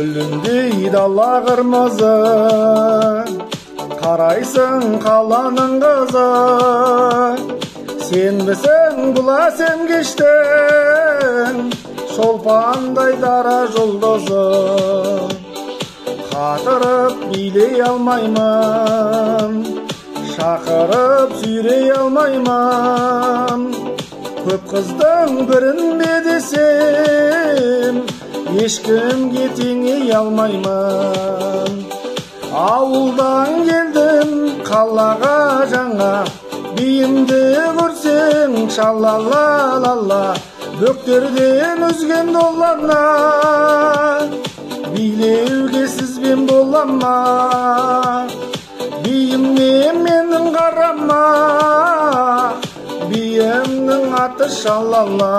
Gülündей дала қырмызы, қарайсың қаланың қызы. Сенбісің бұла сен кештің, шолпандай дара жұлдызы. Қатырып билей алмаймын, шақырып сүйрей алмаймын. Көп қыздың бірін бе десем, ешкімге теңей алмаймын. Ауылдан келдім қалаға жаңа, биімді көрсең шалалалала. Бөктерден үзген долана, билеуге сізбен болама. Биімне менің қарама, биімнің аты шалала.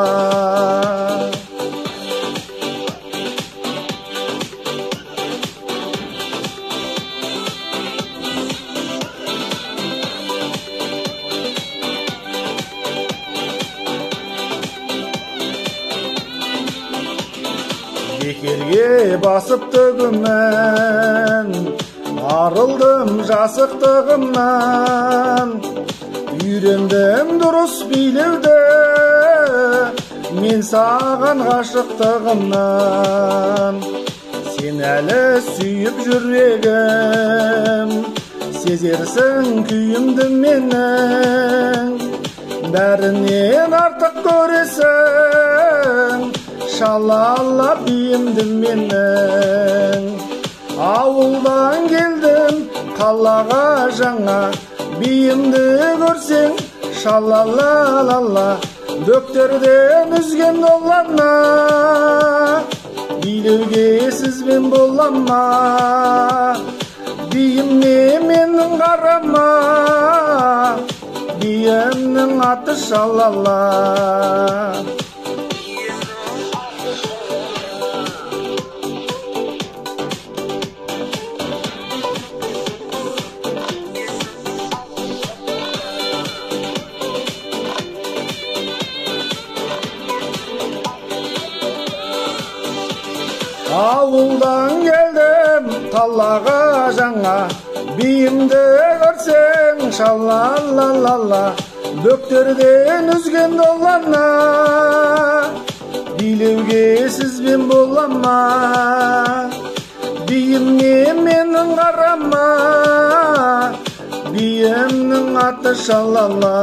Бекерге басыпты күмән, арылдым жасықтығымнан. Үйрендім дұрыс билеуді, мен саған ғашықтығымнан. Сен әлі сүйіп жүрегім, сезерсің күйімді менің. Бәрінен артық көресің, шалала биімді менің. Ауылдан келдім қалаға жаңа, биімді көрсең шалалалала. Бөктерден үзген долана, билеуге сізбен болама. Биімне менің қарама, биімнің аты шалала. Ауылдан келдім қалаға жаңа, биімді көрсең шалалалала. Бөктерден үзген долана, билеуге сізбен болама. Биімне менің қарама, биімнің аты шалала.